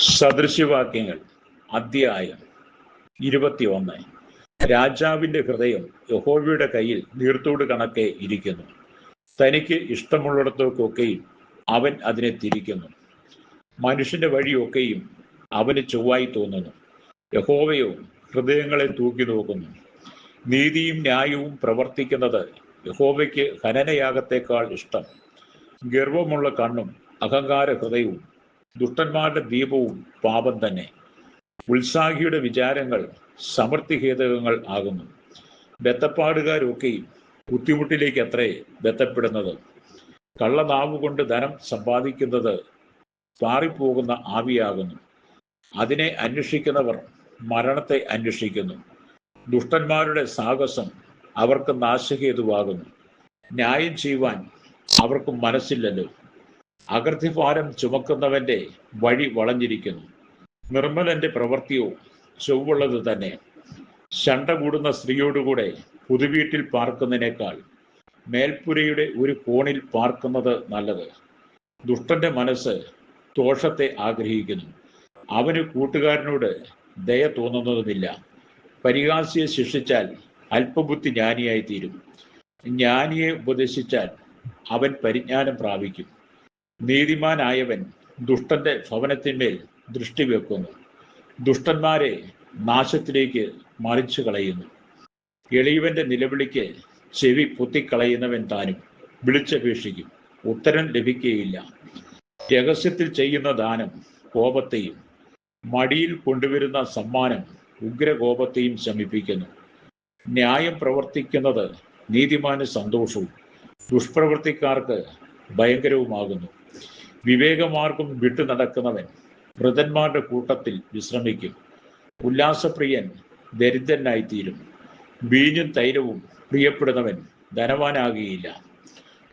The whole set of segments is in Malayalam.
സദൃശവാക്യങ്ങൾ അധ്യായം 21. രാജാവിന്റെ ഹൃദയം യഹോവയുടെ കയ്യിൽ നീർത്തോട് കണക്കെ ഇരിക്കുന്നു. തനിക്ക് ഇഷ്ടമുള്ളിടത്തൊക്കെയും അവൻ അതിനെ തിരിക്കുന്നു. മനുഷ്യന്റെ വഴിയൊക്കെയും അവന് ചൊവ്വായി തോന്നുന്നു. യഹോവയോ ഹൃദയങ്ങളെ തൂക്കി നോക്കുന്നു. നീതിയും ന്യായവും പ്രവർത്തിക്കുന്നത് യഹോവയ്ക്ക് ഹനനയാഗത്തേക്കാൾ ഇഷ്ടം. ഗർവമുള്ള കണ്ണും അഹങ്കാര ഹൃദയവും ദുഷ്ടന്മാരുടെ ദീപവും പാപം തന്നെ. ഉത്സാഹിയുടെ വിചാരങ്ങൾ സമൃദ്ധിഹേതകങ്ങൾ ആകുന്നു. ബദ്ധപ്പാടുകാരൊക്കെയും ബുദ്ധിമുട്ടിലേക്ക് അത്രേ ബന്ധപ്പെടുന്നത്. കള്ളനാവുകൊണ്ട് ധനം സമ്പാദിക്കുന്നത് പാറിപ്പോകുന്ന ആവിയാകുന്നു. അതിനെ അന്വേഷിക്കുന്നവർ മരണത്തെ അന്വേഷിക്കുന്നു. ദുഷ്ടന്മാരുടെ സാഹസം അവർക്ക് നാശഹേതുവാകുന്നു. ന്യായം ചെയ്യുവാൻ അവർക്ക് മനസ്സില്ലല്ലോ. അകൃത്യഭാരം ചുമക്കുന്നവന്റെ വഴി വളഞ്ഞിരിക്കുന്നു. നിർമ്മലന്റെ പ്രവൃത്തിയോ ചൊവ്വുള്ളത് തന്നെ. ശണ്ട കൂടുന്ന സ്ത്രീയോടുകൂടെ പുതുവീട്ടിൽ പാർക്കുന്നതിനേക്കാൾ മേൽപ്പുരയുടെ ഒരു കോണിൽ പാർക്കുന്നത് നല്ലത്. ദുഷ്ടന്റെ മനസ്സ് ദോഷത്തെ ആഗ്രഹിക്കുന്നു. അവന് കൂട്ടുകാരനോട് ദയ തോന്നുന്നതുമില്ല. പരിഹാസിയെ ശിക്ഷിച്ചാൽ അല്പബുദ്ധി ജ്ഞാനിയായി തീരും. ജ്ഞാനിയെ ഉപദേശിച്ചാൽ അവൻ പരിജ്ഞാനം പ്രാപിക്കും. നീതിമാനായവൻ ദുഷ്ടന്റെ ഭവനത്തിന്മേൽ ദൃഷ്ടി വെക്കുന്നു. ദുഷ്ടന്മാരെ നാശത്തിലേക്ക് മറിച്ചു കളയുന്നു. എളിയവന്റെ നിലവിളിക്ക് ചെവി പൊത്തിക്കളയുന്നവൻ താനും വിളിച്ചപേക്ഷിക്കും, ഉത്തരം ലഭിക്കുകയില്ല. രഹസ്യത്തിൽ ചെയ്യുന്ന ദാനം കോപത്തെയും മടിയിൽ കൊണ്ടുവരുന്ന സമ്മാനം ഉഗ്രകോപത്തെയും ശമിപ്പിക്കുന്നു. ന്യായം പ്രവർത്തിക്കുന്നത് നീതിമാന് സന്തോഷവും ദുഷ്പ്രവൃത്തിക്കാർക്ക് ഭയങ്കരവുമാകുന്നു. വിവേകമാർഗം വിട്ടു നടക്കുന്നവൻ വൃതന്മാരുടെ കൂട്ടത്തിൽ വിശ്രമിക്കും. ഉല്ലാസപ്രിയൻ ദരിദ്രനായിത്തീരും. വീഞ്ഞും തൈലവും പ്രിയപ്പെടുന്നവൻ ധനവാനാകുകയില്ല.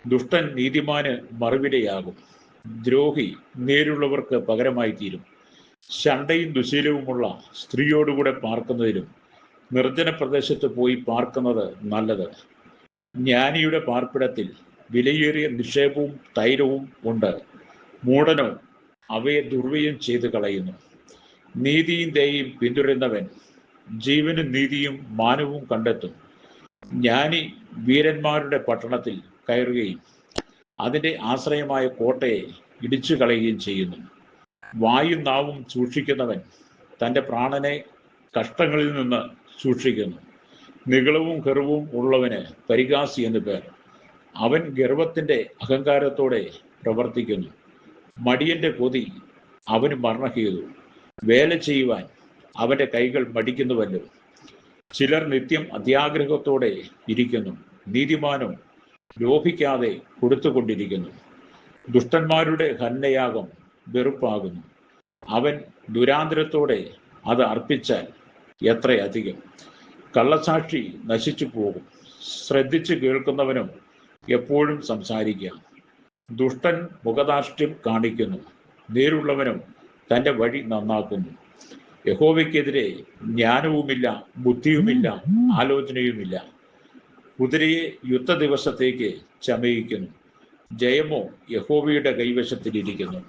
ദുഷ്ടൻ നീതിമാന് മറുവിലയാകും. ദ്രോഹി നേരുള്ളവർക്ക് പകരമായി തീരും. ശണ്ടയും ദുശീലവുമുള്ള സ്ത്രീയോടുകൂടെ പാർക്കുന്നതിലും നിർജ്ജന പ്രദേശത്ത് പോയി പാർക്കുന്നത് നല്ലത്. ജ്ഞാനിയുടെ പാർപ്പിടത്തിൽ വിലയേറിയ നിക്ഷേപവും തൈലവും ഉണ്ട്. മൂഢനോ അവയെ ദുർവ്യയം ചെയ്ത് കളയുന്നു. നീതിയും ദയയും പിന്തുടരുന്നവൻ ജീവനും നീതിയും മാനവും കണ്ടെത്തും. ജ്ഞാനി വീരന്മാരുടെ പട്ടണത്തിൽ കയറുകയും അതിൻ്റെ ആശ്രയമായ കോട്ടയെ ഇടിച്ചു കളയുകയും ചെയ്യുന്നു. വായും നാവും സൂക്ഷിക്കുന്നവൻ തൻ്റെ പ്രാണനെ കഷ്ടങ്ങളിൽ നിന്ന് സൂക്ഷിക്കുന്നു. നിഗളവും ഗർവവും ഉള്ളവന് പരിഹാസി എന്ന് പേർ. അവൻ ഗർവത്തിൻ്റെ അഹങ്കാരത്തോടെ പ്രവർത്തിക്കുന്നു. മടിയന്റെ കൊതി അവന് മരണഹേതു. വേല ചെയ്യുവാൻ അവന്റെ കൈകൾ മടിക്കുന്നുവല്ലോ. ചിലർ നിത്യം അത്യാഗ്രഹത്തോടെ ഇരിക്കുന്നു. നീതിമാനോ ലോഭിക്കാതെ കൊടുത്തുകൊണ്ടിരിക്കുന്നു. ദുഷ്ടന്മാരുടെ ഹനനയാഗം വെറുപ്പാകുന്നു. അവൻ ദുരാന്തരത്തോടെ അത് അർപ്പിച്ചാൽ എത്രയധികം. കള്ളസാക്ഷി നശിച്ചു പോകും. ശ്രദ്ധിച്ചു കേൾക്കുന്നവനും എപ്പോഴും സംസാരിക്കാം. ദുഷ്ടൻ മുഖദാഷ്ട്യം കാണിക്കുന്നു. നേരുള്ളവനും തൻ്റെ വഴി നന്നാക്കുന്നു. യഹോവയ്ക്കെതിരെ ജ്ഞാനവുമില്ല, ബുദ്ധിയുമില്ല, ആലോചനയുമില്ല. കുതിരയെ യുദ്ധ ദിവസത്തേക്ക് ചമയിക്കുന്നു. ജയമോ യഹോവയുടെ കൈവശത്തിലിരിക്കുന്നു.